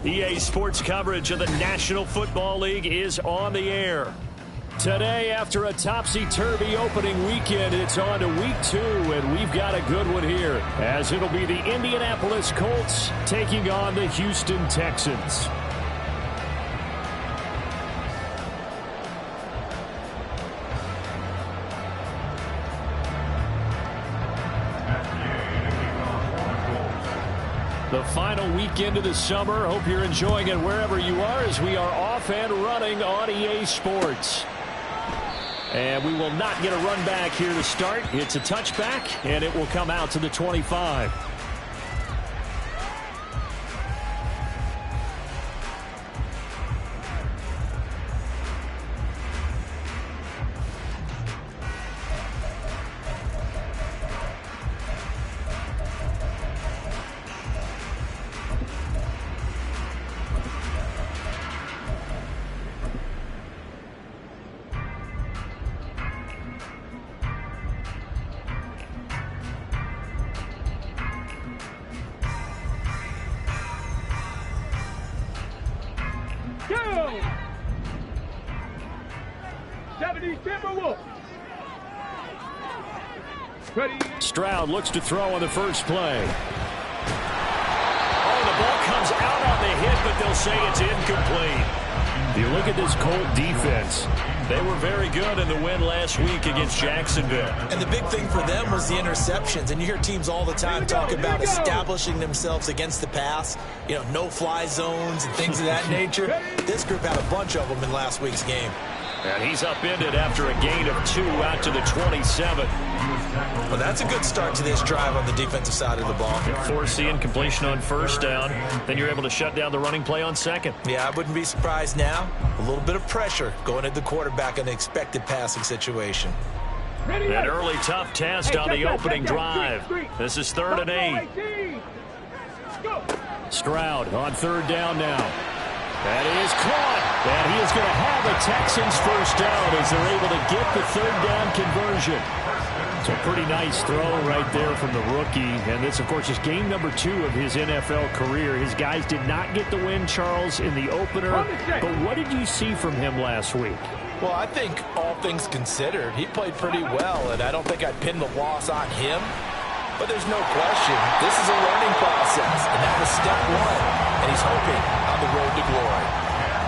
EA Sports coverage of the National Football League is on the air. Today, after a topsy-turvy opening weekend, it's on to week 2, and we've got a good one here, as it'll be the Indianapolis Colts taking on the Houston Texans. The final weekend of the summer. Hope you're enjoying it wherever you are as we are off and running on EA Sports. And we will not get a run back here to start. It's a touchback, and it will come out to the 25. Stroud looks to throw on the first play. Oh, the ball comes out on the hit, but they'll say it's incomplete. You look at this Colt defense. They were very good in the win last week against Jacksonville. And the big thing for them was the interceptions. And you hear teams all the time talk about establishing themselves against the pass. You know, no-fly zones and things of that nature. This group had a bunch of them in last week's game. And he's upended after a gain of 2 out to the 27. Well, that's a good start to this drive on the defensive side of the ball. Force the incompletion on first down. Then you're able to shut down the running play on second. Yeah, I wouldn't be surprised now. A little bit of pressure going at the quarterback in an expected passing situation. An early tough test on the opening drive. This is 3rd and 8. Stroud on 3rd down now. That is caught. And he is going to have a Texans first down as they're able to get the 3rd down conversion. It's a pretty nice throw right there from the rookie. And this, of course, is game number 2 of his NFL career. His guys did not get the win, Charles, in the opener. But what did you see from him last week? Well, I think all things considered, he played pretty well. And I don't think I'd pin the loss on him. But there's no question, this is a learning process. And that was step 1. And he's hoping on the road to glory.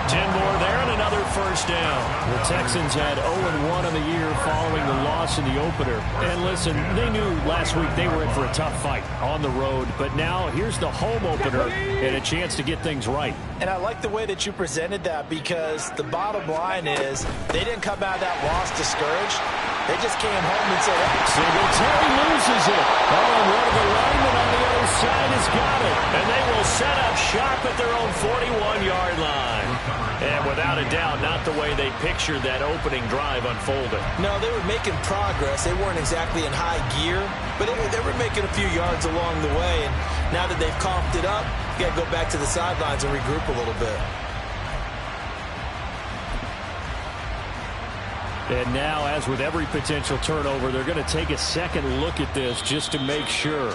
10 more there and another first down. The Texans had 0-1 on the year following the loss in the opener. And listen, they knew last week they were in for a tough fight on the road. But now here's the home opener and a chance to get things right. And I like the way that you presented that because the bottom line is they didn't come out of that loss discouraged. They just came home and said, hey. Singletary loses it. Oh, and one of the linemen on the other side has got it. And they will set up shop at their own 41-yard line. And without a doubt, not the way they pictured that opening drive unfolding. No, they were making progress. They weren't exactly in high gear, but they were making a few yards along the way. And now that they've coughed it up, you got to go back to the sidelines and regroup a little bit. And now, as with every potential turnover, they're going to take a second look at this just to make sure.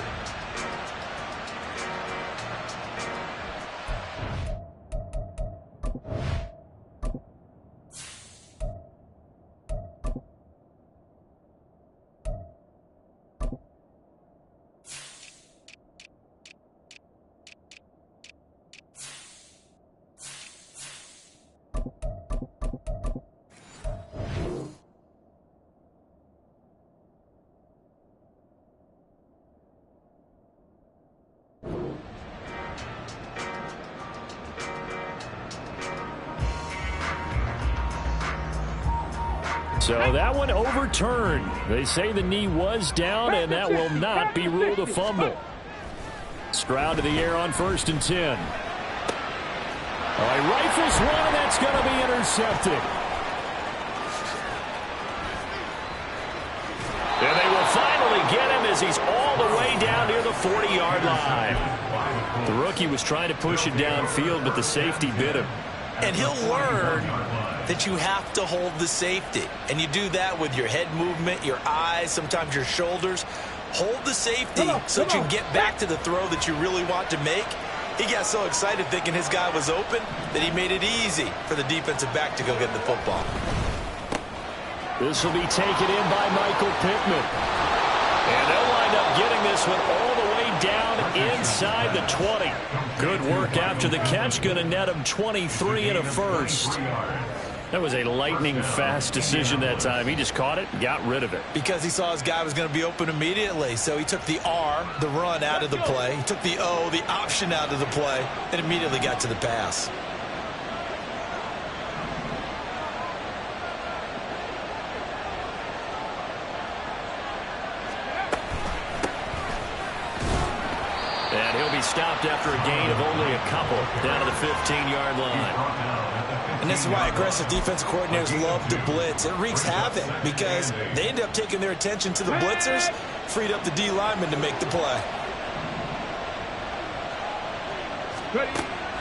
So that one overturned. They say the knee was down, and that will not be ruled a fumble. Stroud to the air on 1st and 10. All right, rifles one, and that's going to be intercepted. And they will finally get him as he's all the way down near the 40-yard line. The rookie was trying to push it downfield, but the safety bit him. And he'll learn that you have to hold the safety. And you do that with your head movement, your eyes, sometimes your shoulders. Hold the safety so that you can get back to the throw that you really want to make. He got so excited thinking his guy was open that he made it easy for the defensive back to go get the football. This will be taken in by Michael Pittman. And they'll wind up getting this one all the way down inside the 20. Good work after the catch. Going to net him 23 and a first. That was a lightning-fast decision that time. He just caught it and got rid of it. Because he saw his guy was going to be open immediately. So he took the R, the run, out of the play. He took the O, the option, out of the play, and immediately got to the pass. And he'll be stopped after a gain of only a couple down to the 15-yard line. And this is why aggressive defensive coordinators love to blitz. It wreaks havoc because they end up taking their attention to the blitzers, freed up the D lineman to make the play.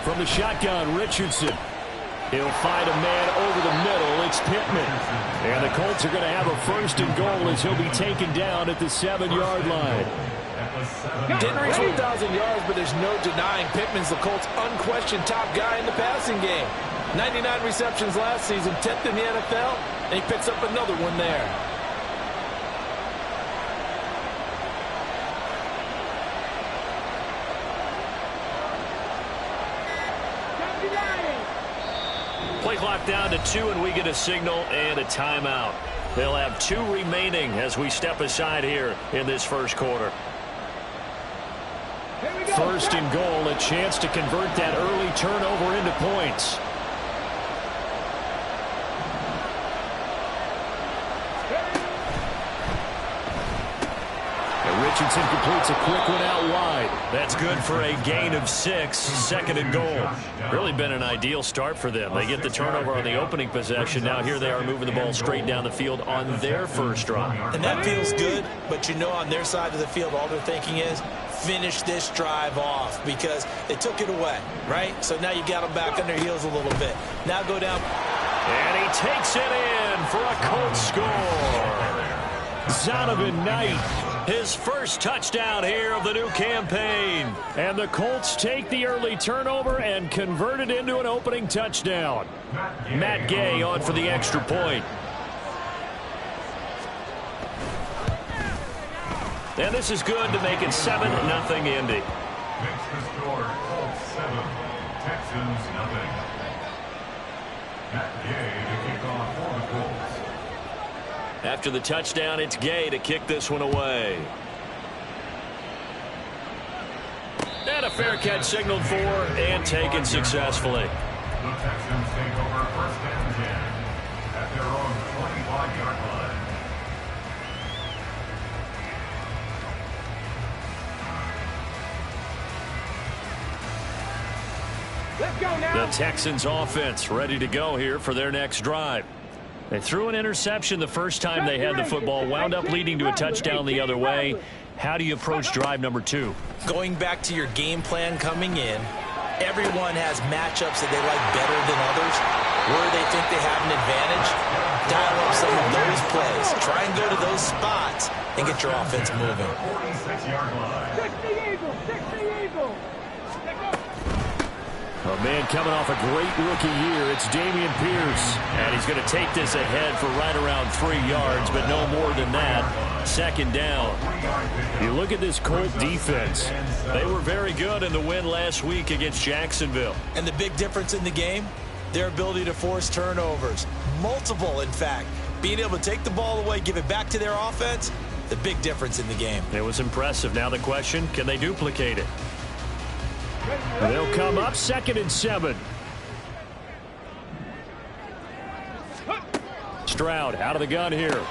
From the shotgun, Richardson. He'll find a man over the middle. It's Pittman. And the Colts are going to have a first and goal as he'll be taken down at the 7-yard line. Didn't reach 1,000 yards, but there's no denying Pittman's the Colts' unquestioned top guy in the passing game. 99 receptions last season, 10th in the NFL, and he picks up another one there. Play clock down to 2, and we get a signal and a timeout. They'll have 2 remaining as we step aside here in this first quarter. First and goal, a chance to convert that early turnover into points. And Richardson completes a quick one out wide. That's good for a gain of 6, second and goal. Really been an ideal start for them. They get the turnover on the opening possession. Now here they are moving the ball straight down the field on their first drive. And that feels good, but you know on their side of the field all they're thinking is, finish this drive off because they took it away, right? So now you got them back on their heels a little bit. Now go down. And he takes it in for a Colts score. Zonovan Knight, his first touchdown here of the new campaign. And the Colts take the early turnover and convert it into an opening touchdown. Matt Gay on for the extra point. And this is good to make it 7-0 Indy. Makes the score Colts 7, Texans 0. Matt Gay to kick off for the Colts. After the touchdown, it's Gay to kick this one away. And a fair catch signaled for and taken successfully. The Texans take over first and 10 at their own 25-yard line. Let's go now. The Texans offense ready to go here for their next drive. They threw an interception the first time they had the football, wound up leading to a touchdown the other way. How do you approach drive number 2? Going back to your game plan coming in, everyone has matchups that they like better than others, where they think they have an advantage. Dial up some of those plays. Try and go to those spots and get your offense moving. 46-yard line. 60 Eagles, 60 Eagles. A man coming off a great rookie year, it's Dameon Pierce. And he's going to take this ahead for right around 3 yards, but no more than that. Second down. You look at this Colt defense. They were very good in the win last week against Jacksonville. And the big difference in the game, their ability to force turnovers. Multiple, in fact. Being able to take the ball away, give it back to their offense, the big difference in the game. It was impressive. Now the question, can they duplicate it? They'll come up 2nd and 7. Stroud out of the gun here.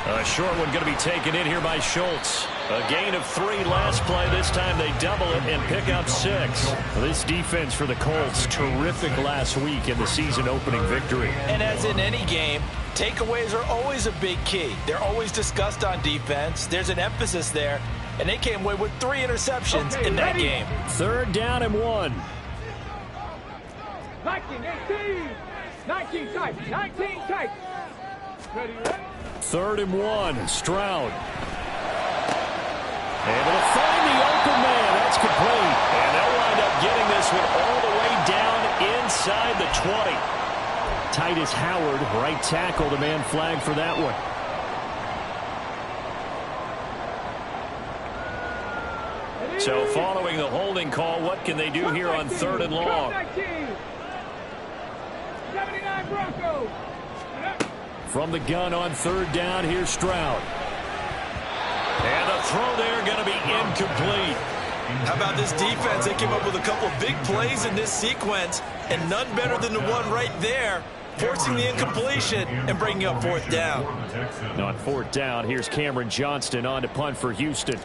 A short one going to be taken in here by Schultz. A gain of 3 last play. This time they double it and pick up 6. This defense for the Colts, terrific last week in the season opening victory. And as in any game, takeaways are always a big key. They're always discussed on defense. There's an emphasis there. And they came away with 3 interceptions in that game. 3rd down and 1. 19, 18. 19 tight. 19 tight. Ready, ready. 3rd and 1. Stroud. Able to find the open man. That's complete. And they'll wind up getting inside the 20. Titus Howard, right tackle, the man flagged for that one. So following the holding call, what can they do here on 3rd and long? 79 Broncos. From the gun on 3rd down, here's Stroud. And the throw there going to be incomplete. How about this defense? They came up with a couple big plays in this sequence, and none better than the one right there, forcing the incompletion and bringing up 4th down. On 4th down, here's Cameron Johnston on to punt for Houston.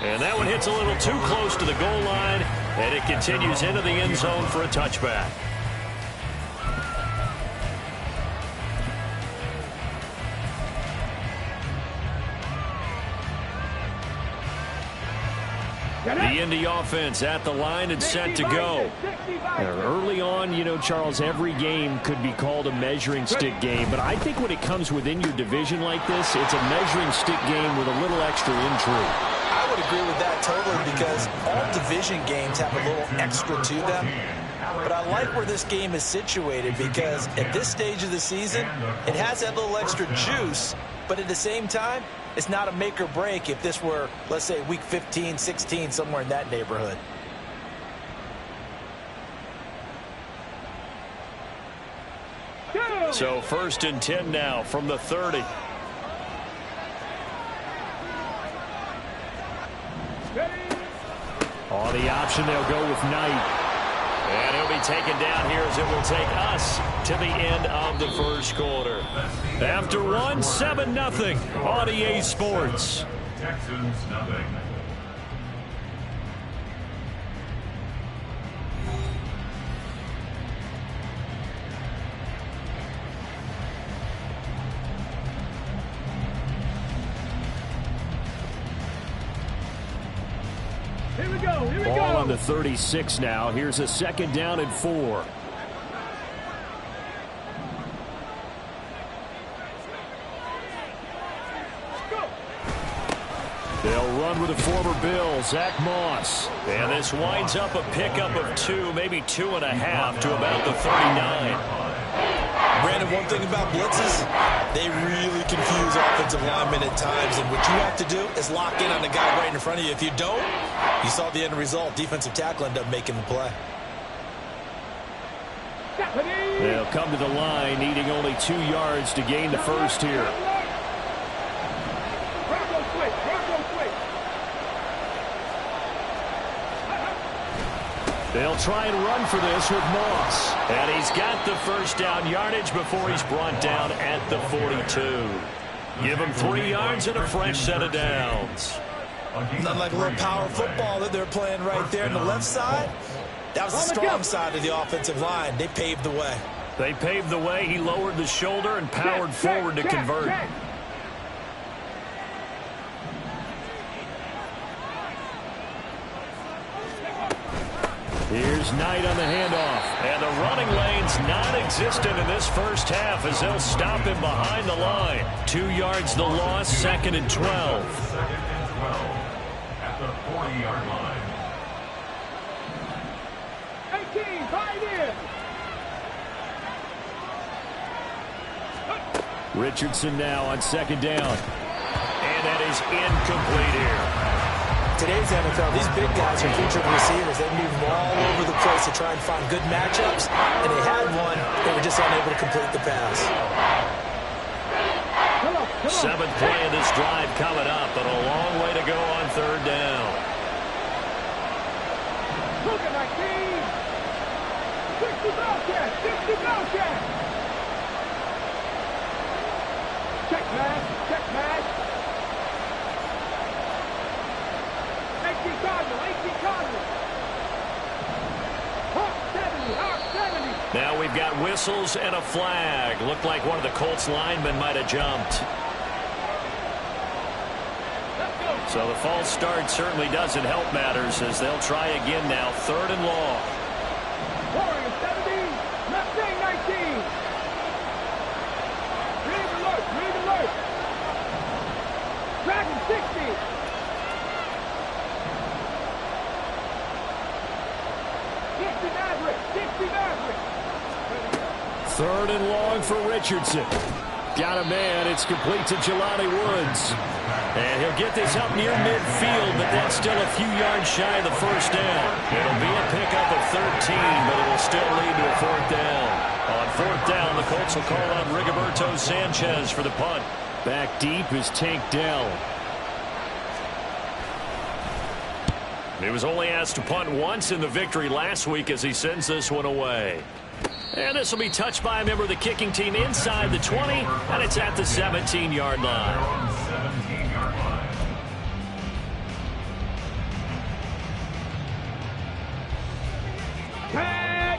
And that one hits a little too close to the goal line, and it continues into the end zone for a touchback. The Indy offense at the line and set to go. Early on, you know, Charles, every game could be called a measuring stick game, but I think when it comes within your division like this, it's a measuring stick game with a little extra intrigue. I would agree with that totally, because all division games have a little extra to them. But I like where this game is situated, because at this stage of the season, it has that little extra juice, but at the same time, it's not a make or break if this were, let's say, week 15, 16, somewhere in that neighborhood. So 1st and 10 now from the 30. On the option, they'll go with Knight. And he'll be taken down here as it will take us to the end of the 1st quarter. After 1, 7-0 on EA Sports. Texans nothing. Ball on the 36 now. Here's a 2nd down and 4. They'll run with the former Bill, Zach Moss. And this winds up a pickup of 2, maybe 2.5 to about the 39. Brandon, one thing about blitzes, they really confuse offensive linemen at times, and what you have to do is lock in on the guy right in front of you. If you don't, you saw the end result. Defensive tackle ended up making the play. They'll come to the line, needing only 2 yards to gain the 1st here. They'll try and run for this with Moss. And he's got the 1st down yardage before he's brought down at the 42. Give him 3 yards and a fresh set of downs. Not like a little power football that they're playing right there on the left side. That was the strong side of the offensive line. They paved the way. They paved the way. He lowered the shoulder and powered forward to convert. Here's Knight on the handoff. And the running lane's non-existent in this 1st half as they'll stop him behind the line. 2 yards the loss, 2nd and 12. 2nd and 12 at the 40-yard line. 18, fight in. Richardson now on 2nd down. And that is incomplete here. Today's NFL, these big guys are featured receivers. They move all over the place to try and find good matchups, and they had one. They were just unable to complete the pass. 7th play of this drive coming up, but a long way to go on 3rd down. Look at 19. 60 Bellcat. 60 Bellcat. Check match. Check match. 18 Cardinal. Hawk 70. Hawk 70. Now we've got whistles and a flag. Looked like one of the Colts linemen might have jumped. So the false start certainly doesn't help matters as they'll try again now. 3rd and long. Warriors 17. Mustang 19. Read alert. Read alert. Dragon 60. Maverick. 60 Maverick. Third and long for Richardson. Got a man. It's complete to Jelani Woods. And he'll get this up near midfield, but that's still a few yards shy of the first down. It'll be a pickup of 13, but it will still lead to a fourth down. On fourth down, the Colts will call out Rigoberto Sanchez for the punt. Back deep is Tank Dell. He was only asked to punt once in the victory last week as he sends this one away. And this will be touched by a member of the kicking team inside the 20, and it's at the 17-yard line.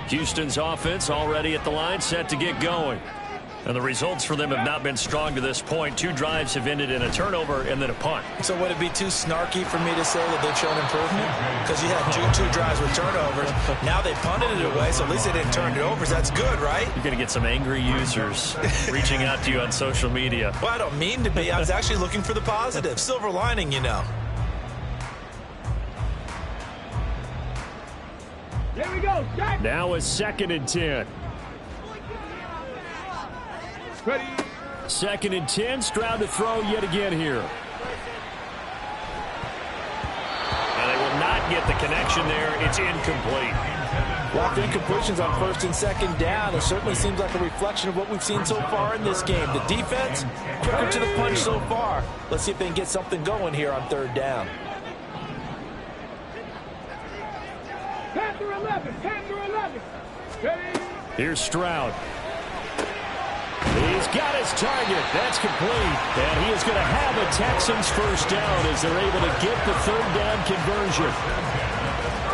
Houston's offense already at the line, set to get going. And the results for them have not been strong to this point. 2 drives have ended in a turnover and then a punt. So would it be too snarky for me to say that they've shown improvement? Because you had two drives with turnovers. Now they punted it away, so at least they didn't turn it over. So that's good, right? You're going to get some angry users reaching out to you on social media. Well, I don't mean to be. I was actually looking for the positive. Silver lining, you know. Here we go. Jack. Now a 2nd and 10. Ready. 2nd and 10. Stroud to throw yet again here. And they will not get the connection there. It's incomplete. Well, incompletions on 1st and 2nd down. It certainly seems like a reflection of what we've seen so far in this game. The defense, quicker to the punch so far. Let's see if they can get something going here on 3rd down. Panther 11. Panther 11. Ready. Here's Stroud. He's got his target. That's complete. And he is going to have a Texans first down as they're able to get the 3rd down conversion.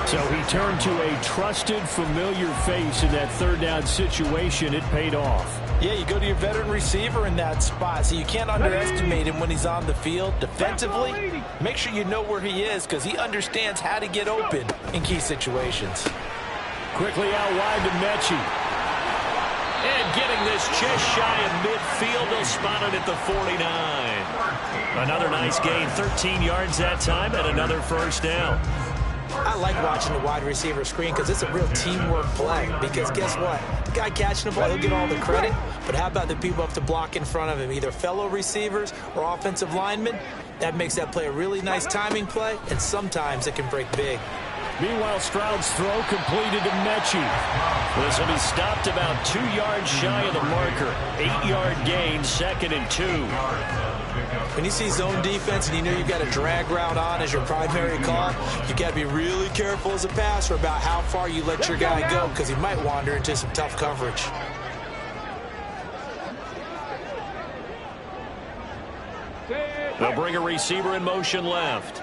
So he turned to a trusted, familiar face in that 3rd down situation. It paid off. Yeah, you go to your veteran receiver in that spot, so you can't underestimate him when he's on the field. Defensively, make sure you know where he is because he understands how to get open in key situations. Quickly out wide to Mechie. And getting this just shy of midfield, they'll spot it at the 49. Another nice gain, 13 yards that time, and another first down. I like watching the wide receiver screen because it's a real teamwork play. Because guess what? The guy catching the ball, he'll get all the credit. But how about the people up to block in front of him, either fellow receivers or offensive linemen? That makes that play a really nice timing play, and sometimes it can break big. Meanwhile, Stroud's throw completed to Mechie. This will be stopped about 2 yards shy of the marker. 8-yard gain, 2nd and 2. When you see zone defense and you know you've got a drag route on as your primary call, you got to be really careful as a passer about how far you let your guy go because he might wander into some tough coverage. They'll bring a receiver in motion left.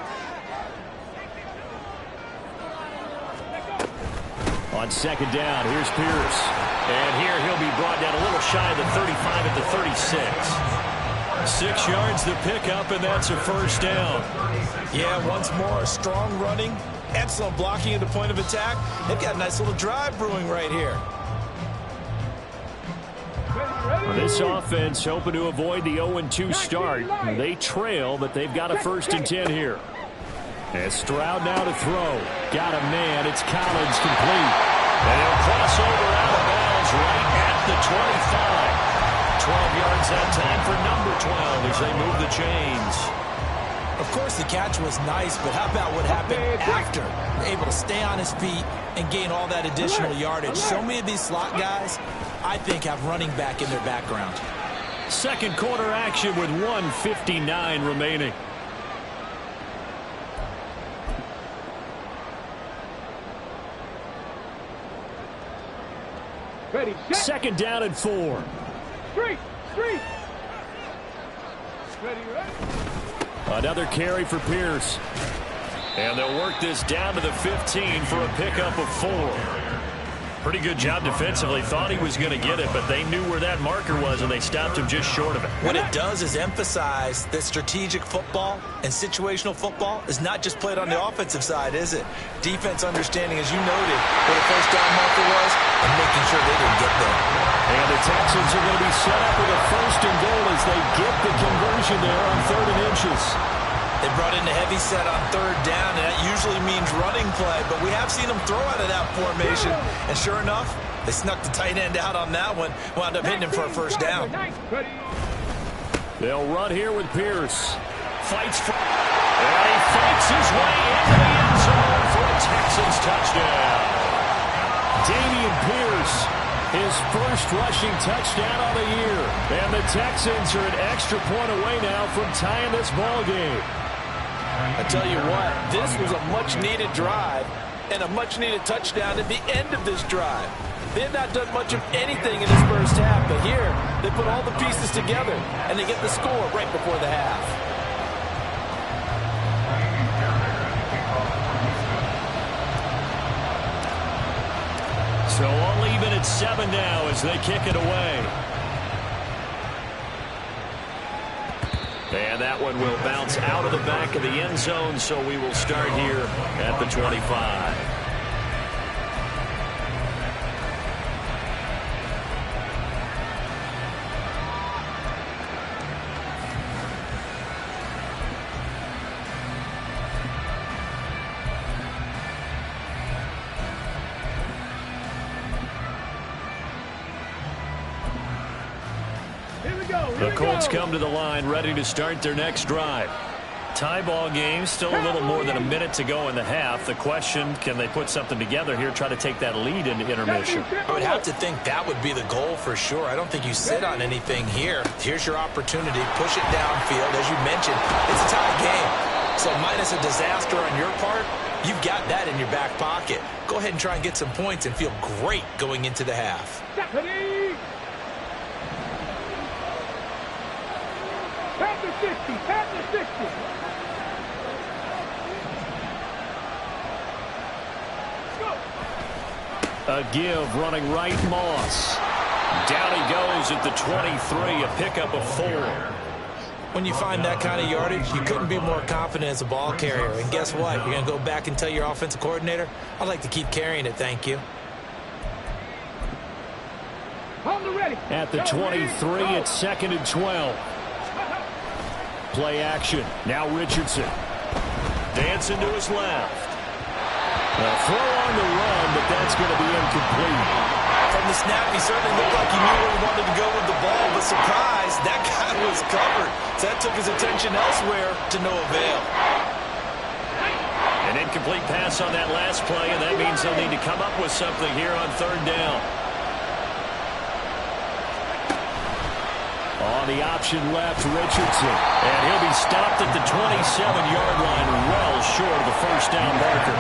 On 2nd down, here's Pierce. And here he'll be brought down a little shy of the 35 at the 36. 6 yards the pickup, and that's a first down. Yeah, once more, strong running, excellent blocking at the point of attack. They've got a nice little drive brewing right here. This offense hoping to avoid the 0-2 start. They trail, but they've got a 1st and 10 here. And Stroud now to throw. Got a man. It's Collins complete. And he'll cross over out of bounds right at the 25. 12 yards that time for number 12 as they move the chains. Of course, the catch was nice, but how about what happened after? Able to stay on his feet and gain all that additional yardage. So many of these slot guys, I think, have running back in their background. 2nd quarter action with 1:59 remaining. Ready, set. 2nd down and 4. Street. Ready. Another carry for Pierce. And they'll work this down to the 15 for a pickup of 4. Pretty good job defensively. Thought he was going to get it, but they knew where that marker was, and they stopped him just short of it. What it does is emphasize that strategic football and situational football is not just played on the offensive side, is it? Defense understanding, as you noted, where the first down marker was and making sure they didn't get there. And the Texans are going to be set up with a 1st and goal as they get the conversion there on 3rd and inches. They brought in the heavy set on 3rd down, and that usually means running play, but we have seen him throw out of that formation. And sure enough, they snuck the tight end out on that one. Wound up hitting him for a first down. They'll run here with Pierce. Fights for... And he fights his way into the end zone for a Texans touchdown. Dameon Pierce, his first rushing touchdown on the year. And the Texans are an extra point away now from tying this ball game. I tell you what, this was a much-needed drive and a much-needed touchdown at the end of this drive. They have not done much of anything in this first half, but here they put all the pieces together, and they get the score right before the half. So all even at 7 now as they kick it away. And that one will bounce out of the back of the end zone, so we will start here at the 25. The Colts come to the line ready to start their next drive. Tie ball game, still a little more than a minute to go in the half. The question, can they put something together here, try to take that lead into intermission? I would have to think that would be the goal for sure. I don't think you sit on anything here. Here's your opportunity. Push it downfield. As you mentioned, it's a tie game. So minus a disaster on your part, you've got that in your back pocket. Go ahead and try and get some points and feel great going into the half. Pat the 60, pat the 60. A give running right, Moss. Down he goes at the 23, a pickup of 4. When you find that kind of yardage, you couldn't be more confident as a ball carrier. And guess what? You're going to go back and tell your offensive coordinator, I'd like to keep carrying it, thank you. At the 23, it's 2nd and 12. Play action. Now Richardson. Dancing to his left. A throw on the run, but that's going to be incomplete. From the snap, he certainly looked like he knew where he wanted to go with the ball, but surprise, that guy was covered. So that took his attention elsewhere to no avail. An incomplete pass on that last play, and that means they'll need to come up with something here on 3rd down. On the option left, Richardson. And he'll be stopped at the 27-yard line, well short of the first down marker.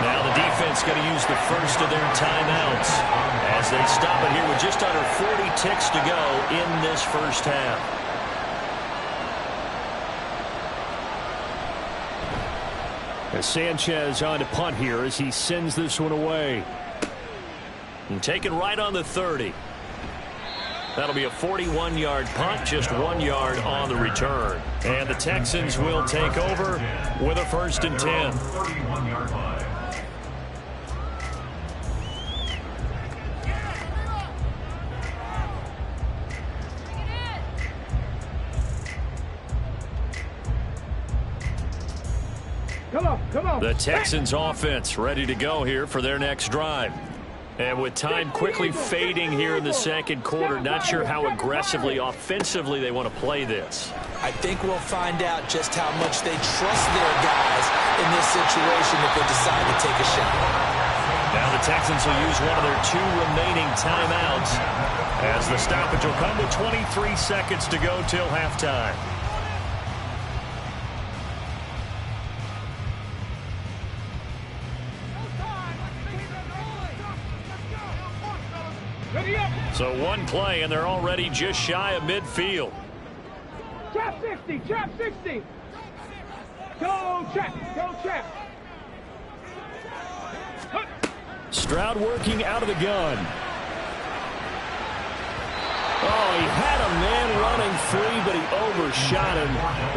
Now the defense going to use the first of their timeouts as they stop it here with just under 40 ticks to go in this first half. As Sanchez on to punt here as he sends this one away. And taken right on the 30. That'll be a 41-yard punt, just 1 yard on the return. And the Texans will take over with a 1st and 10. 31-yard line. Come on. The Texans offense ready to go here for their next drive. And with time quickly fading here in the 2nd quarter, not sure how aggressively, offensively they want to play this. I think we'll find out just how much they trust their guys in this situation if they decide to take a shot. Now the Texans will use one of their 2 remaining timeouts as the stoppage will come with 23 seconds to go till halftime. So 1 play, and they're already just shy of midfield. Trap 60, trap 60. Go trap. Stroud working out of the gun. Oh, he had a man running free, but he overshot him,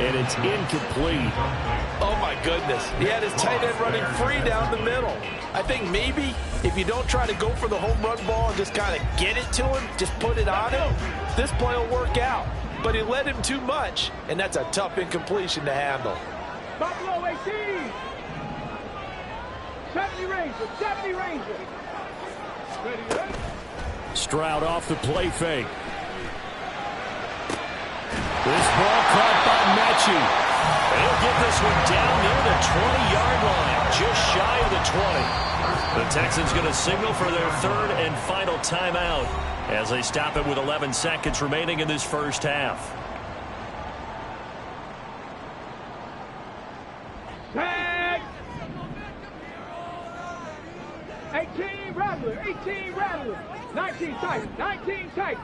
and it's incomplete. Oh, my goodness. He had his tight end running free down the middle. I think maybe if you don't try to go for the home run ball and just kind of get it to him, just put it on him, this play will work out. But he led him too much, and that's a tough incompletion to handle. Buffalo 18. 70 Ranger. 70 Ranger. Ready. Stroud off the play fake. This ball caught by Mechie. They'll get this one down near the 20-yard line, just shy of the 20. The Texans going to signal for their third and final timeout as they stop it with 11 seconds remaining in this first half. Tag. 18 Rattler. 18 Rattler. 19 tight. 19 tight.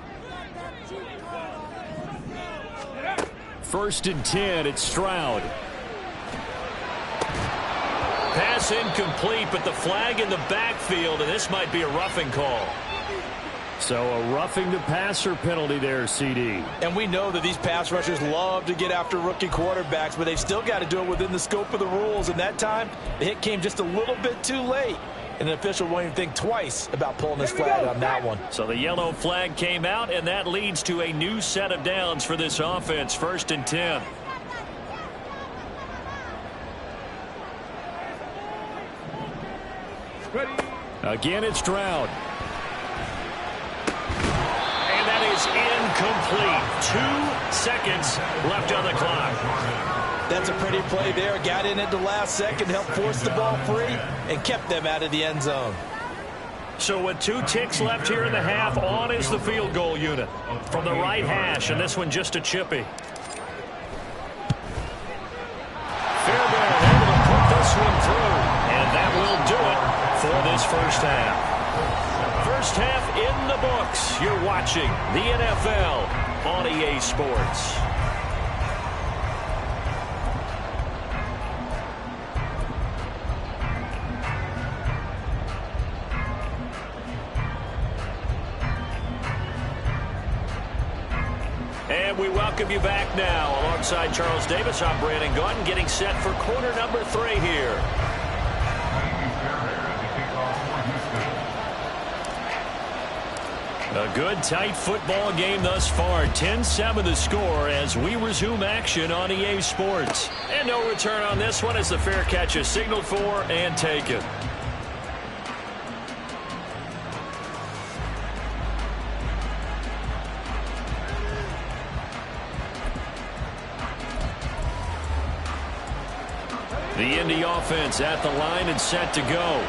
First and 10, it's Stroud. Pass incomplete, but the flag in the backfield, and this might be a roughing call. So a roughing the passer penalty there, CD. And we know that these pass rushers love to get after rookie quarterbacks, but they've still got to do it within the scope of the rules. And that time, the hit came just a little bit too late. And an official won't even think twice about pulling his flag on that one. So the yellow flag came out, and that leads to a new set of downs for this offense. First and 10. Ready. Again, it's Stroud. And that is incomplete. 2 seconds left on the clock. That's a pretty play there. Got in at the last second, helped force the ball free, and kept them out of the end zone. So with 2 ticks left here in the half, on is the field goal unit from the right hash, and this one just a chippy. Fairbairn able to put this one through, and that will do it for this first half. First half in the books. You're watching the NFL on EA Sports. And we welcome you back now. Alongside Charles Davis, I'm Brandon Gaudin, getting set for quarter number 3 here. A good, tight football game thus far. 10-7 the score as we resume action on EA Sports. And no return on this one as the fair catch is signaled for and taken. The Indy offense at the line and set to go.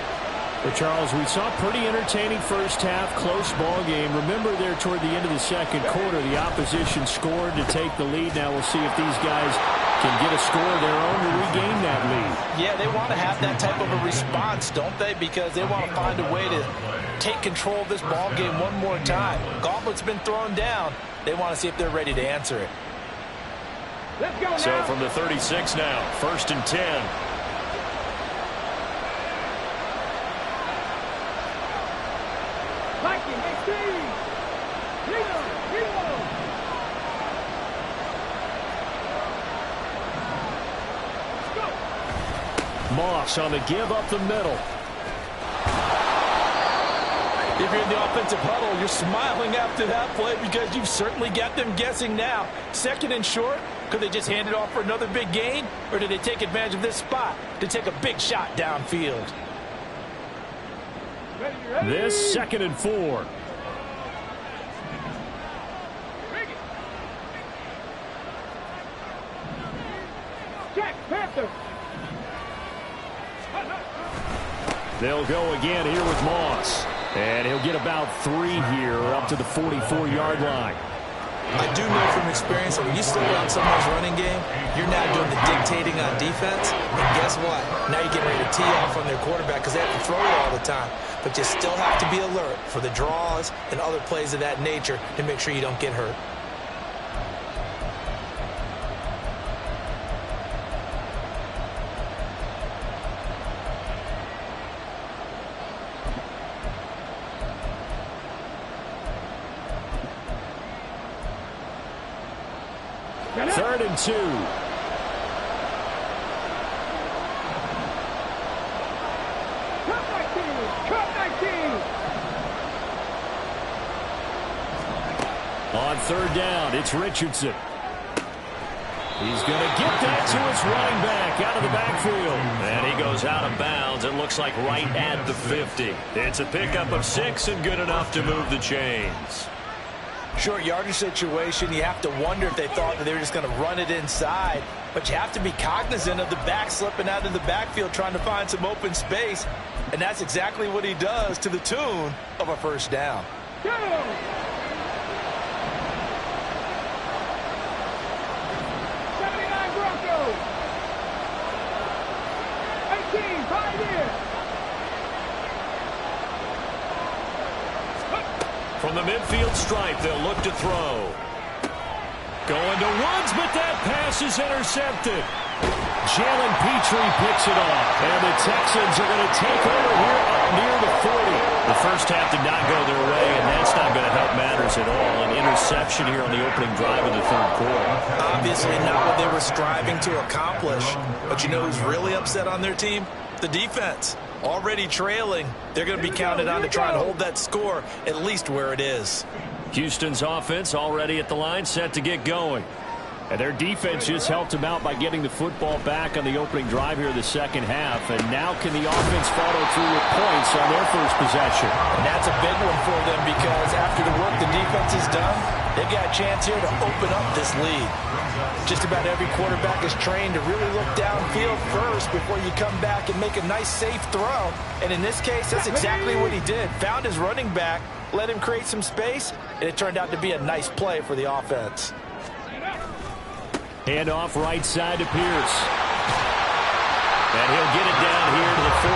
But Charles, we saw a pretty entertaining first half, close ball game. Remember there toward the end of the second quarter, the opposition scored to take the lead. Now we'll see if these guys can get a score of their own to regain that lead. Yeah, they want to have that type of a response, don't they? Because they want to find a way to take control of this ball game one more time. Gauntlet's been thrown down. They want to see if they're ready to answer it. Let's go now. So from the 36 now, first and 10. Moss on the give up the middle. If you're in the offensive huddle, you're smiling after that play because you've certainly got them guessing now. Second and short, could they just hand it off for another big gain? Or did they take advantage of this spot to take a big shot downfield? This second and 4. Jack Panther. They'll go again here with Moss. And he'll get about 3 here up to the 44-yard line. I do know from experience that when you slow down someone's running game, you're now doing the dictating on defense. And guess what? Now you're getting ready to tee off on their quarterback because they have to throw it all the time. But you still have to be alert for the draws and other plays of that nature to make sure you don't get hurt. Third and 2. On third down, it's Richardson. He's going to get that to his running back out of the backfield. And he goes out of bounds. It looks like right at the 50. It's a pickup of 6 and good enough to move the chains. Short yardage situation, you have to wonder if they thought that they were just going to run it inside. But you have to be cognizant of the back slipping out of the backfield trying to find some open space. And that's exactly what he does to the tune of a first down. Go! 79 Broncos. 18, 5 in. From the midfield stripe, they'll look to throw. Going to Woods, but that pass is intercepted. Jalen Petrie picks it off. And the Texans are going to take over here up near the 40. The first half did not go their way, and that's not going to help matters at all. An interception here on the opening drive of the third quarter. Obviously not what they were striving to accomplish. But you know who's really upset on their team? The defense. Already trailing. They're going to be counted on to try and hold that score at least where it is. Houston's offense already at the line, set to get going. And their defense just helped them out by getting the football back on the opening drive here in the second half. And now can the offense follow through with points on their first possession? And that's a big one for them because after the work the defense has done, they've got a chance here to open up this lead. Just about every quarterback is trained to really look downfield first before you come back and make a nice, safe throw. And in this case, that's exactly what he did. Found his running back, let him create some space, and it turned out to be a nice play for the offense. Hand off right side to Pierce. And he'll get it down here to the 43.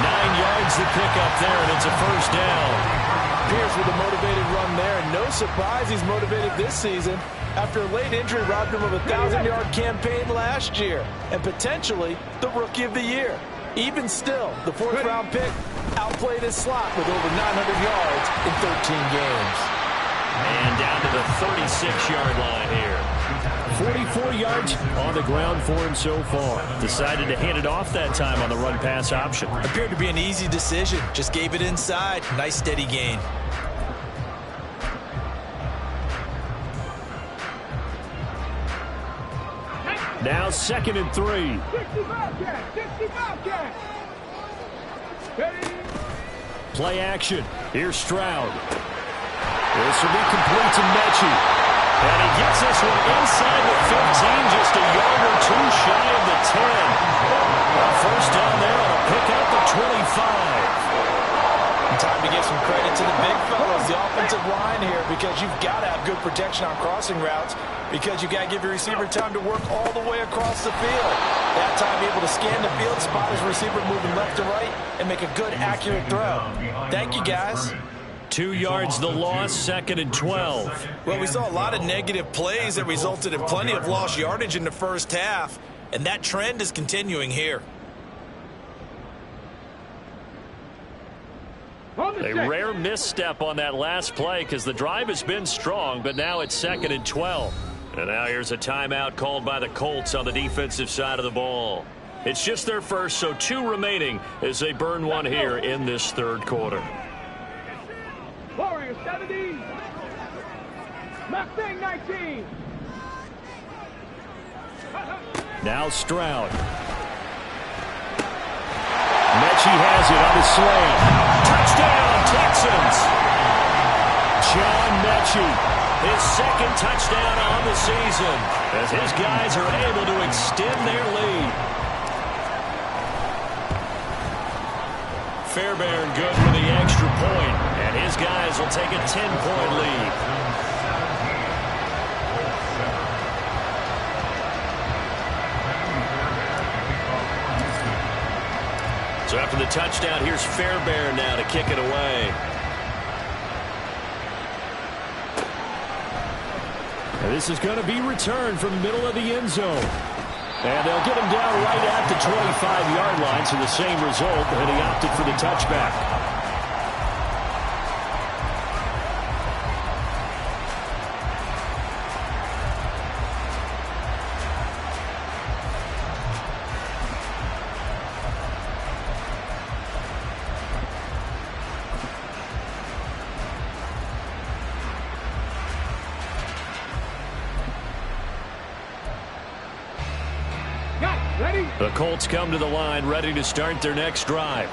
9 yards to pick up there, and it's a first down. Pierce with a motivated run there, and no surprise he's motivated this season after a late injury robbed him of a 1,000-yard campaign last year and potentially the Rookie of the Year. Even still, the fourth-round pick outplayed his slot with over 900 yards in 13 games. And down to the 36-yard line here. 44 yards on the ground for him so far. Decided to hand it off that time on the run-pass option. Appeared to be an easy decision. Just gave it inside. Nice steady gain. Now 2nd and 3. 65 cat, 65 cat. Ready? Play action. Here's Stroud. This will be complete to Mechie. And he gets this one inside the 15, just a yard or two shy of the 10. A first down there on a pickup of 25. Time to give some credit to the big fellas, the offensive line here, because you've got to have good protection on crossing routes because you've got to give your receiver time to work all the way across the field. That time able to scan the field, spot his receiver moving left to right, and make a good, accurate throw. Thank you, guys. 2 yards the loss, 2nd and 12. Well, we saw a lot of negative plays that resulted in plenty of lost yardage in the first half, and that trend is continuing here. A rare misstep on that last play because the drive has been strong, but now it's 2nd and 12. And now here's a timeout called by the Colts on the defensive side of the ball. It's just their first, so 2 remaining as they burn one here in this third quarter. Warriors 70. Mustang 19. Now Stroud. Mechie has it on the slant. Touchdown, Texans. John Mechie, his 2nd touchdown on the season as his guys are able to extend their lead. Fairbairn good for the extra point, and his guys will take a 10-point lead. So after the touchdown, here's Fairbairn now to kick it away. And this is going to be returned from the middle of the end zone. And they'll get him down right at the 25-yard line, so the same result, and he opted for the touchback. The Colts come to the line ready to start their next drive.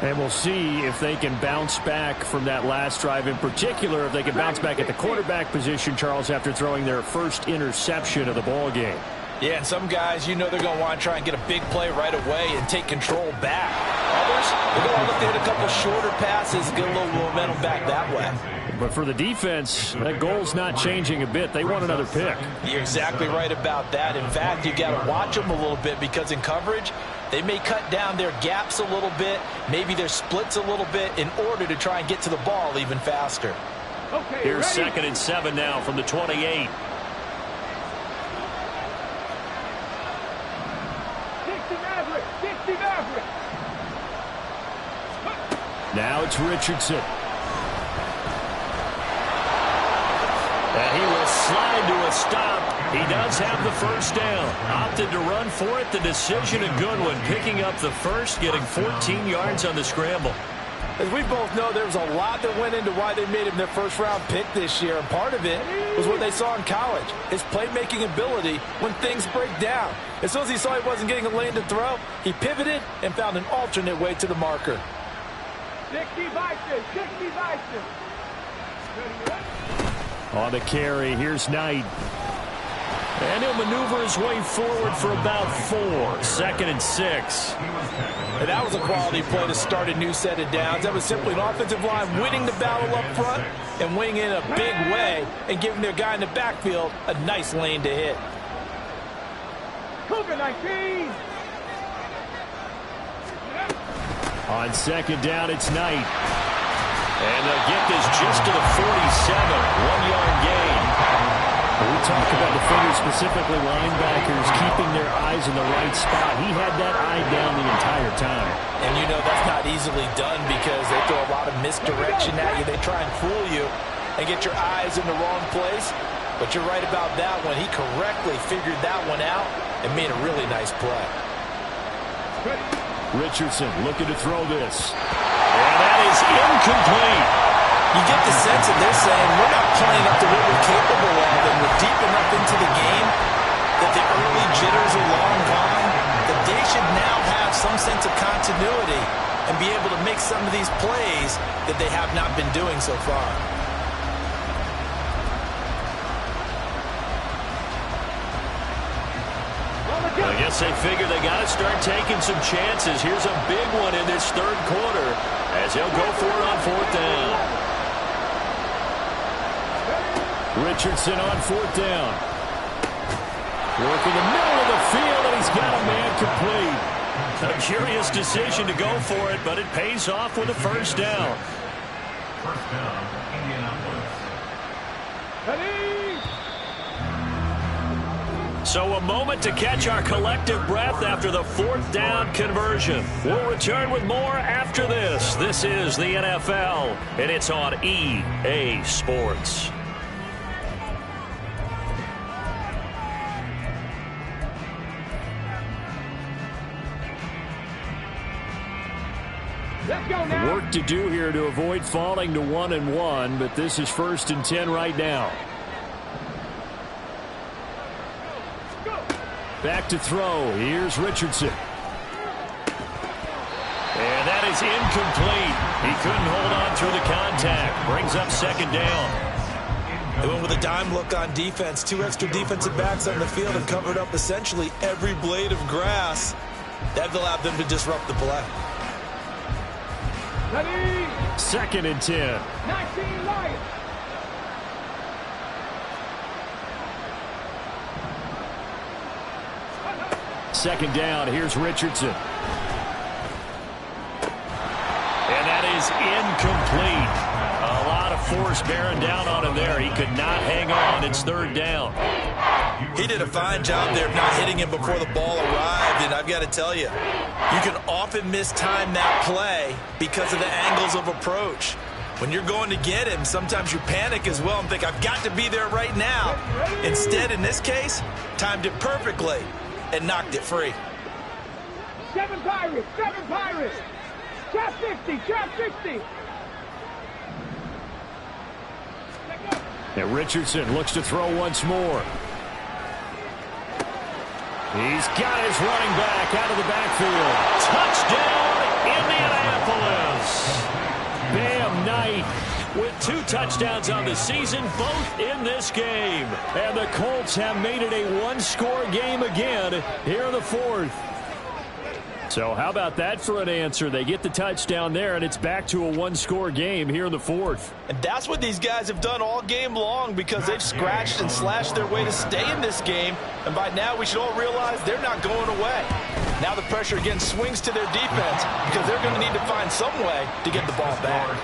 And we'll see if they can bounce back from that last drive. In particular, if they can bounce back at the quarterback position, Charles, after throwing their first interception of the ball game. Yeah, and some guys, they're going to want to try and get a big play right away and take control back. Others, they're going to look to hit a couple shorter passes, get a little momentum back that way. But for the defense, that goal's not changing a bit. They want another pick. You're exactly right about that. In fact, you got to watch them a little bit because in coverage, they may cut down their gaps a little bit, maybe their splits a little bit in order to try and get to the ball even faster. Okay, here's ready? 2nd and 7 now from the 28. 60 Maverick. Now it's Richardson. And he will slide to a stop. He does have the first down. Opted to run for it. The decision a good one. Picking up the first, getting 14 yards on the scramble. As we both know, there was a lot that went into why they made him their first-round pick this year, and part of it was what they saw in college, his playmaking ability when things break down. As soon as he saw he wasn't getting a lane to throw, he pivoted and found an alternate way to the marker. 60 Bison. On the carry, here's Knight. And he'll maneuver his way forward for about 4. 2nd and 6. And that was a quality play to start a new set of downs. That was simply an offensive line winning the battle up front and winning in a big way and giving their guy in the backfield a nice lane to hit. Cougar 19. On 2nd down, it's Knight. And they'll get this just to the 47. 1-yard gain. We talk about defenders, specifically linebackers, keeping their eyes in the right spot. He had that eye down the entire time. And that's not easily done because they throw a lot of misdirection at you. They try and fool you and get your eyes in the wrong place. But you're right about that one. He correctly figured that one out and made a really nice play. Richardson looking to throw this. And that is incomplete. You get the sense that they're saying we're not playing up to what we're capable of, and we're deep enough into the game that the early jitters are long gone, that they should now have some sense of continuity and be able to make some of these plays that they have not been doing so far. I guess they figure they got to start taking some chances. Here's a big one in this 3rd quarter as he'll go for it on 4th down. Richardson on 4th down. Working the middle of the field, and he's got a man complete. A curious decision to go for it, but it pays off with a first down. First down, Indianapolis. Ready? So a moment to catch our collective breath after the 4th down conversion. We'll return with more after this. This is the NFL, and it's on EA Sports. Let's go now. Work to do here to avoid falling to 1-1, but this is 1st and 10 right now. Back to throw. Here's Richardson. And that is incomplete. He couldn't hold on through the contact. Brings up 2nd down. They went with a dime look on defense. 2 extra defensive backs on the field and covered up essentially every blade of grass. That allowed them to disrupt the play. Ready? 2nd and 10. 19 Lions. Second down. Here's Richardson. And that is incomplete. A lot of force bearing down on him there. He could not hang on. It's 3rd down. He did a fine job there of not hitting him before the ball arrived, and I've got to tell you, you can often mistime that play because of the angles of approach. When you're going to get him, sometimes you panic as well and think, I've got to be there right now. Instead, in this case, timed it perfectly and knocked it free. 7 Pirates. Trap 50. And Richardson looks to throw once more. He's got his running back out of the backfield. Touchdown, Indianapolis. Bam Knight with 2 touchdowns on the season, both in this game. And the Colts have made it a one-score game again here in the 4th. So how about that for an answer? They get the touchdown there, and it's back to a one-score game here in the 4th. And that's what these guys have done all game long because they've scratched and slashed their way to stay in this game. And by now, we should all realize they're not going away. Now the pressure again swings to their defense because they're going to need to find some way to get the ball back.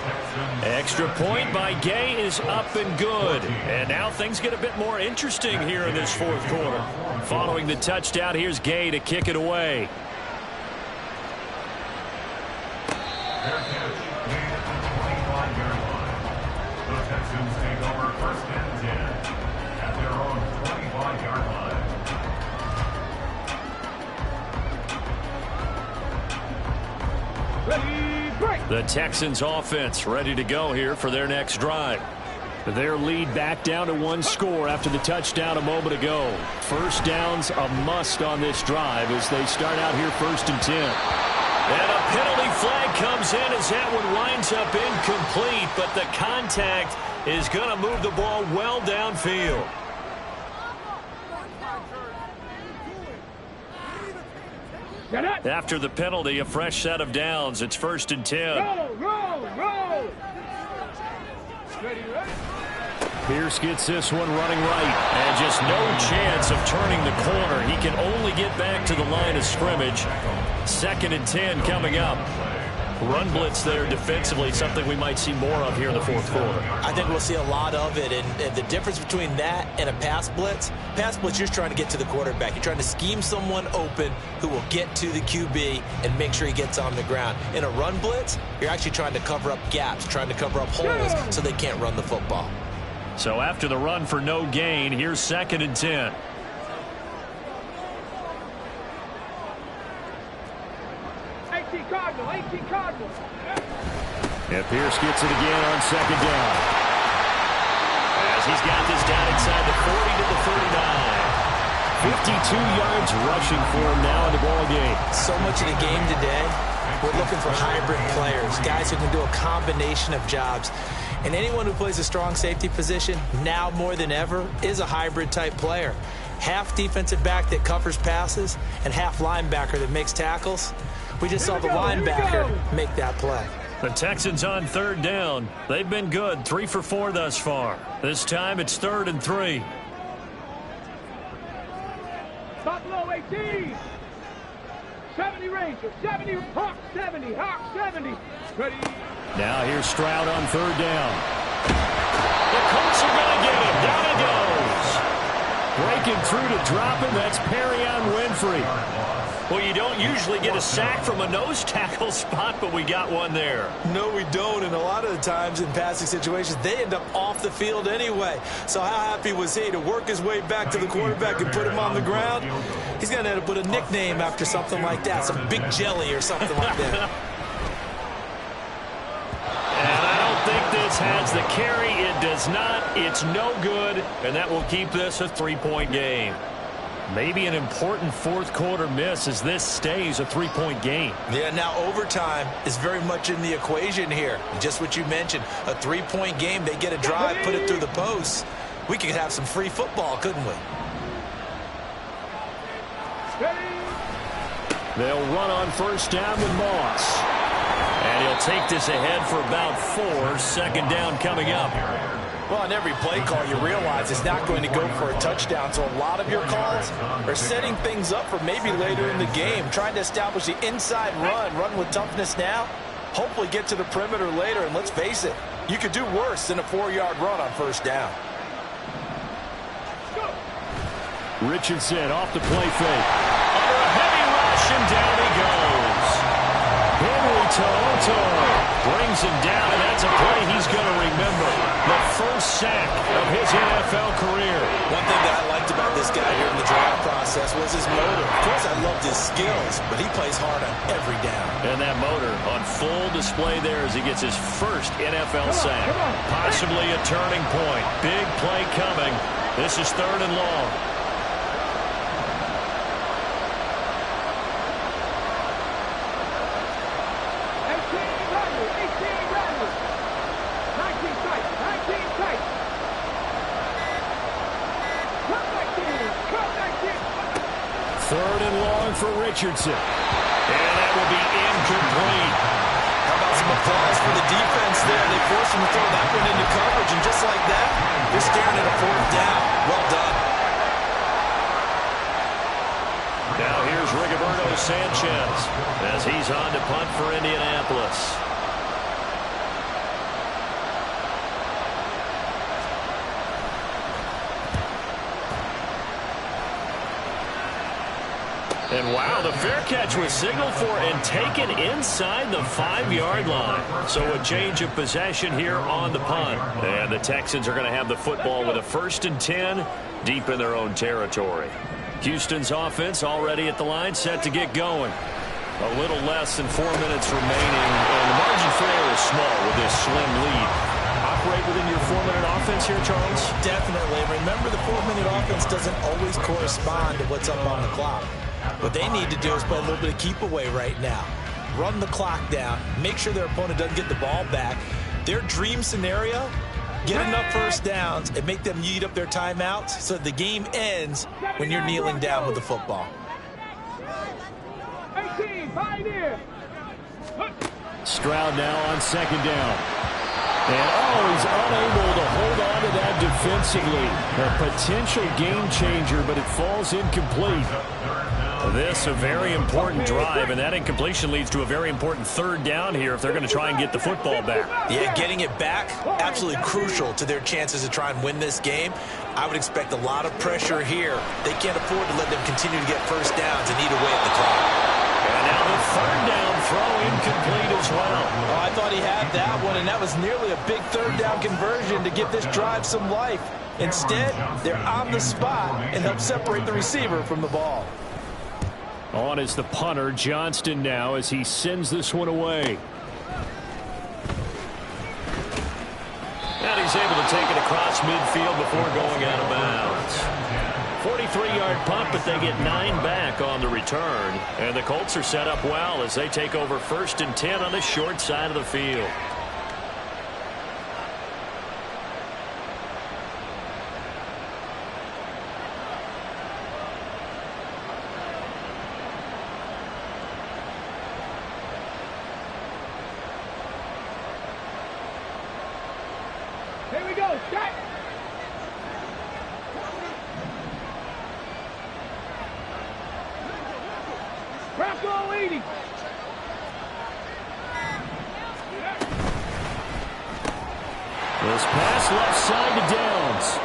Extra point by Gay is up and good. And now things get a bit more interesting here in this 4th quarter. Following the touchdown, here's Gay to kick it away. Their catch made at the 25-yard line. The Texans take over 1st and 10 at their own 25-yard line. Ready, break. The Texans offense ready to go here for their next drive. Their lead back down to 1 score after the touchdown a moment ago. First down's a must on this drive as they start out here 1st and 10. And a penalty flag comes in as that one winds up incomplete, but the contact is going to move the ball well downfield. After the penalty, a fresh set of downs. It's 1st and 10. Roll. Ready. Pierce gets this one running right, and just no chance of turning the corner. He can only get back to the line of scrimmage. 2nd and 10 coming up. Run blitz there defensively, something we might see more of here in the 4th quarter. I think we'll see a lot of it, and the difference between that and a pass blitz, you're trying to get to the quarterback. You're trying to scheme someone open who will get to the QB and make sure he gets on the ground. In a run blitz, you're actually trying to cover up gaps, trying to cover up holes so they can't run the football. So after the run for no gain, here's 2nd and 10. Cardinal. And Pierce gets it again on 2nd down. As he's got this down inside the 40 to the 39. 52 yards rushing for him now in the ball game. So much of the game today, we're looking for hybrid players, guys who can do a combination of jobs. And anyone who plays a strong safety position, now more than ever, is a hybrid type player. Half defensive back that covers passes and half linebacker that makes tackles. We just saw the linebacker make that play. The Texans on 3rd down. They've been good, 3 for 4 thus far. This time it's 3rd and 3. Buffalo 18. 70 Rangers, 70 Hawks 70, Hawks 70. Ready. Now here's Stroud on 3rd down. The Colts are going to get him. Down he goes. Breaking through to drop him, that's Perrion Winfrey. Well, you don't usually get a sack from a nose tackle spot, but we got one there. No, we don't, and a lot of the times in passing situations, they end up off the field anyway. So how happy was he to work his way back to the quarterback and put him on the ground? He's going to have to put a nickname after something like that, some Big Jelly or something like that. And I don't think this has the carry. It does not. It's no good, and that will keep this a 3-point game. Maybe an important 4th quarter miss as this stays a 3-point game. Yeah, now overtime is very much in the equation here. Just what you mentioned, a 3-point game. They get a drive, put it through the posts. We could have some free football, couldn't we? They'll run on 1st down with Moss. And he'll take this ahead for about 4. 2nd down coming up. Well, on every play call, you realize it's not going to go for a touchdown. So a lot of your calls are setting things up for maybe later in the game, trying to establish the inside run with toughness now, hopefully get to the perimeter later. And let's face it, you could do worse than a 4-yard run on 1st down. Richardson off the play fake. Under a heavy rush, and down he goes. Henry Toronto brings him down, and that's a play he's going to remember. The first sack of his NFL career. One thing that I liked about this guy here in the draft process was his motor. Of course, I loved his skills, but he plays hard on every down. And that motor on full display there as he gets his first NFL sack. Possibly a turning point. Big play coming. This is 3rd and long. for Richardson. And that will be incomplete. How about some applause for the defense there? They forced him to throw that one into coverage, and just like that, you're staring at a fourth down. Well done. Now here's Rigoberto Sanchez as he's on to punt for Indianapolis. And wow, the fair catch was signaled for and taken inside the 5-yard line. So a change of possession here on the punt. And the Texans are going to have the football with a 1st and 10 deep in their own territory. Houston's offense already at the line, set to get going. A little less than 4 minutes remaining, and the margin for error is small with this slim lead. Operate within your 4-minute offense here, Charles? Definitely. Remember, the 4-minute offense doesn't always correspond to what's up on the clock. What they need to do is play a little bit of keep away right now. Run the clock down. Make sure their opponent doesn't get the ball back. Their dream scenario, get enough first downs and make them eat up their timeouts so the game ends when you're kneeling down with the football. 18, Pioneer. Stroud now on 2nd down. And he's unable to hold on to that defensively. A potential game changer, but it falls incomplete. This a very important drive, and that incompletion leads to a very important 3rd down here if they're going to try and get the football back. Yeah, getting it back, absolutely crucial to their chances to try and win this game. I would expect a lot of pressure here. They can't afford to let them continue to get first downs and eat away at the clock. And now the 3rd down throw incomplete as well. Oh, I thought he had that one, and that was nearly a big 3rd down conversion to give this drive some life. Instead, they're on the spot and help separate the receiver from the ball. On is the punter, Johnston, now as he sends this one away. And he's able to take it across midfield before going out of bounds. 43-yard punt, but they get 9 back on the return. And the Colts are set up well as they take over 1st and 10 on the short side of the field. Here we go, shot. Bronco 80. This pass left side to Downs.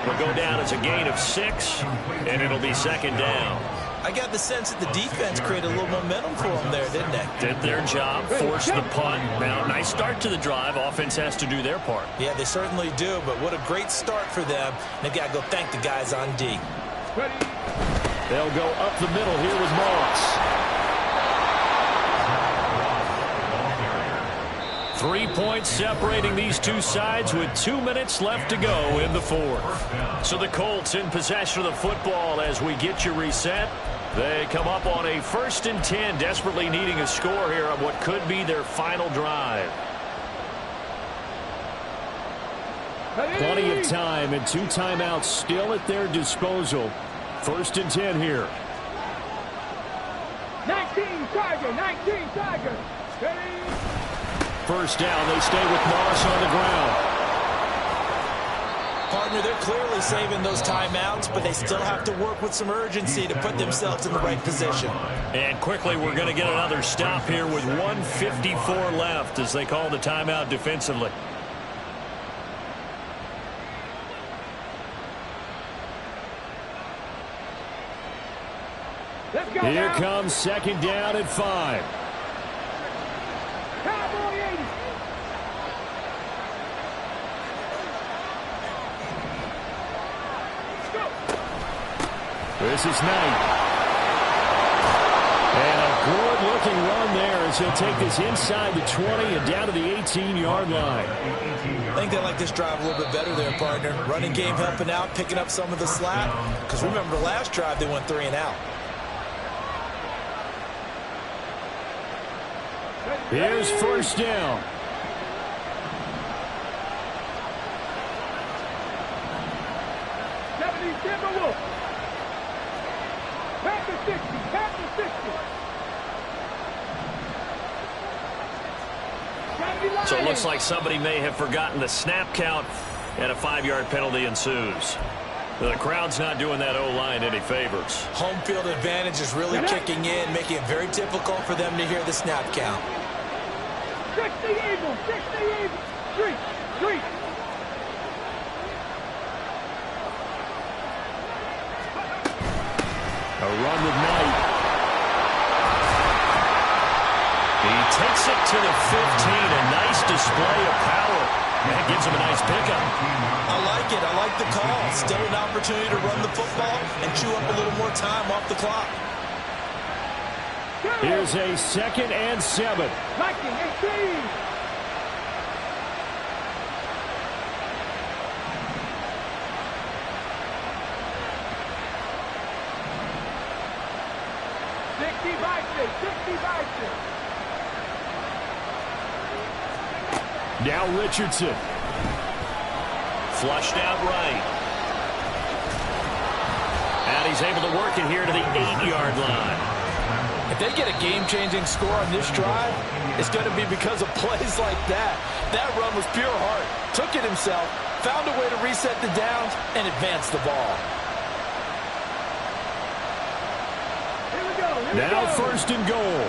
It'll go down as a gain of 6, and it'll be 2nd down. I got the sense that the defense created a little momentum for them there, didn't they? Did their job, forced the punt. Now, nice start to the drive. Offense has to do their part. Yeah, they certainly do, but what a great start for them. They've got to go thank the guys on D. Ready. They'll go up the middle here with Moss. 3 points separating these two sides with 2 minutes left to go in the 4th. So the Colts in possession of the football as we get you reset. They come up on a 1st and 10, desperately needing a score here on what could be their final drive. Plenty of time and 2 timeouts still at their disposal. 1st and 10 here. 19 Tiger, 19 Tiger. Ready. 1st down, they stay with Moss on the ground. Partner, they're clearly saving those timeouts, but they still have to work with some urgency to put themselves in the right position. And quickly, we're going to get another stop here with 1:54 left as they call the timeout defensively. Let's go. Here now. comes 2nd down at 5. Cowboy 80. This is Knight. And a good-looking run there as he'll take this inside the 20 and down to the 18-yard line. I think they like this drive a little bit better there, partner. Running game helping out, picking up some of the slack. Because remember, the last drive they went 3 and out. Here's 1st down. Timberwolf. Pack the 60. Pack So it looks like somebody may have forgotten the snap count, and a 5-yard penalty ensues. The crowd's not doing that O-line any favors. Home field advantage is really kicking in, making it very difficult for them to hear the snap count. 60 Eagles, 60 Eagles. Street. A run with Knight. He takes it to the 15. A nice display of power. That gives him a nice pickup. I like it. I like the call. Still an opportunity to run the football and chew up a little more time off the clock. Here's a 2nd and 7. Viking, 18. Now Richardson. Flushed out right. And he's able to work it here to the 8-yard line. If they get a game-changing score on this drive, it's going to be because of plays like that. That run was pure heart. Took it himself, found a way to reset the downs, and advance the ball. Now 1st and goal.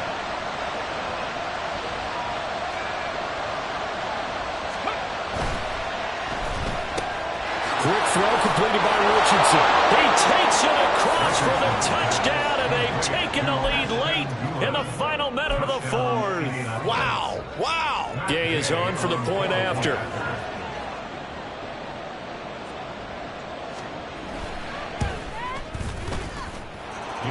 Quick throw completed by Richardson. He takes it across for the touchdown, and they've taken the lead late in the final minute of the 4th. Wow. Gay is on for the point after.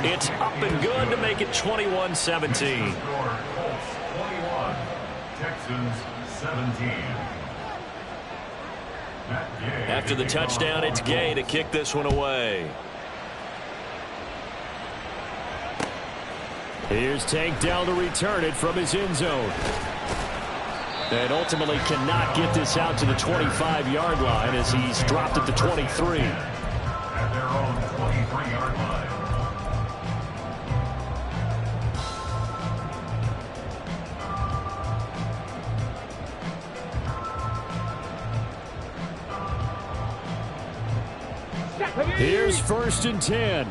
It's up and good to make it 21-17. 21, Texans 17. After the touchdown, it's Gay to kick this one away. Here's Tank down to return it from his end zone. And ultimately cannot get this out to the 25-yard line as he's dropped at the 23. At their own 23-yard line. Here's 1st and 10.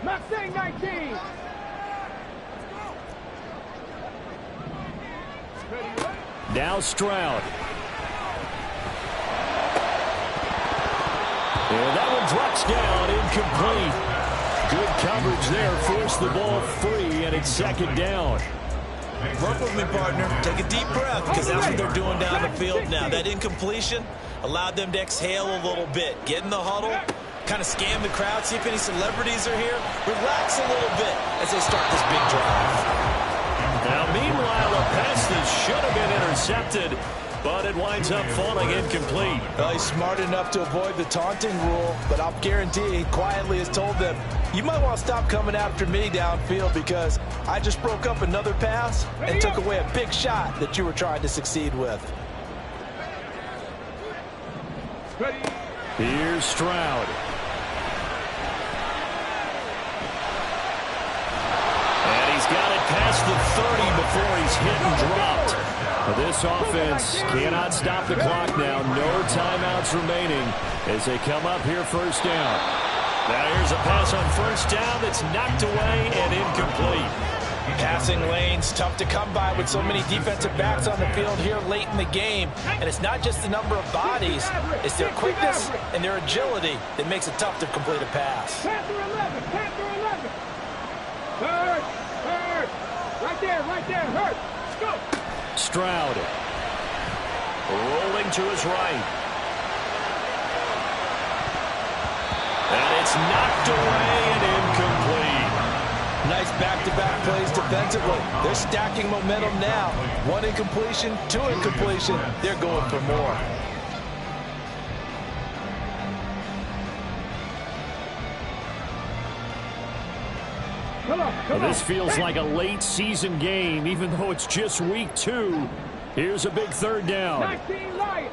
Mustang 19. Now Stroud. And that one drops down, incomplete. Good coverage there, forced the ball free, and it's 2nd down. Work with me, partner. Take a deep breath, because that's what they're doing down the field now. That incompletion allowed them to exhale a little bit. Get in the huddle, kind of scan the crowd, see if any celebrities are here. Relax a little bit as they start this big drive. Now, meanwhile, a pass that should have been intercepted, but it winds up falling incomplete. Well, he's smart enough to avoid the taunting rule, but I'll guarantee he quietly has told them, you might want to stop coming after me downfield because I just broke up another pass and took away a big shot that you were trying to succeed with. Here's Stroud. And he's got it past the 30 before he's hit and dropped. But this offense cannot stop the clock now. No timeouts remaining as they come up here 1st down. Now here's a pass on 1st down that's knocked away and incomplete. Passing lanes, tough to come by with so many defensive backs on the field here late in the game. And it's not just the number of bodies, it's their quickness and their agility that makes it tough to complete a pass. Panther 11, Panther 11. Hurt. Right there, Hurt. Go. Stroud. Rolling to his right. And it's knocked away and incomplete. Nice back-to-back plays defensively. They're stacking momentum now. 1 incompletion, 2 incompletion. They're going for more. Well, this feels like a late season game, even though it's just week 2. Here's a big 3rd down. 19 Lions.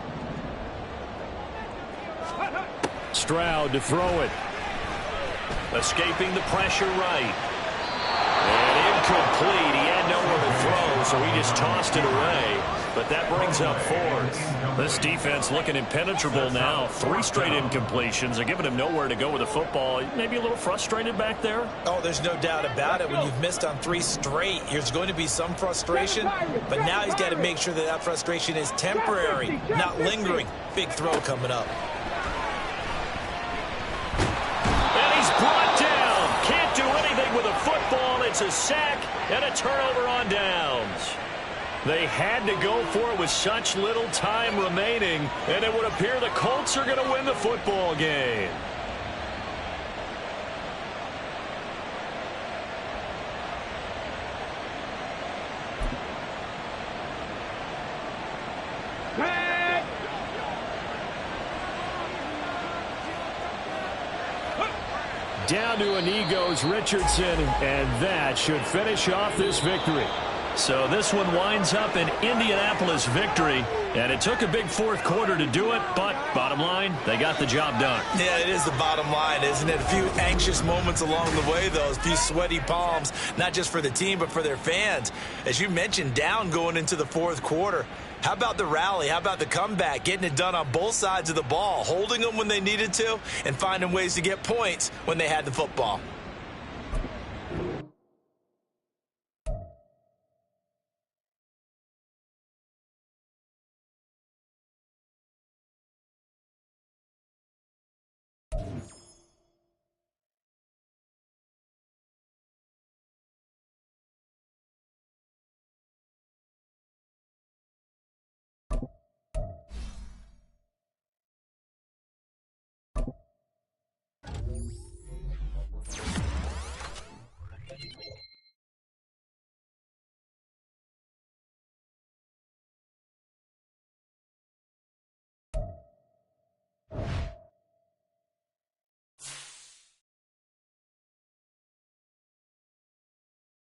Stroud to throw it. Escaping the pressure right. Incomplete. He had nowhere to throw, so he just tossed it away. But that brings up fourth. This defense looking impenetrable now. 3 straight incompletions. They're giving him nowhere to go with the football. Maybe a little frustrated back there. Oh, there's no doubt about it. When you've missed on 3 straight, there's going to be some frustration. But now he's got to make sure that that frustration is temporary, not lingering. Big throw coming up. And he's brought down. Can't do anything with a football. It's a sack and a turnover on downs. They had to go for it with such little time remaining, and it would appear the Colts are going to win the football game. Down to a knee goes Richardson, and that should finish off this victory. So this one winds up an Indianapolis victory, and it took a big fourth quarter to do it, but bottom line, they got the job done. Yeah, it is the bottom line, isn't it? A few anxious moments along the way, though, a few sweaty palms, not just for the team, but for their fans. As you mentioned, down going into the fourth quarter. How about the rally? How about the comeback? Getting it done on both sides of the ball, holding them when they needed to, and finding ways to get points when they had the football.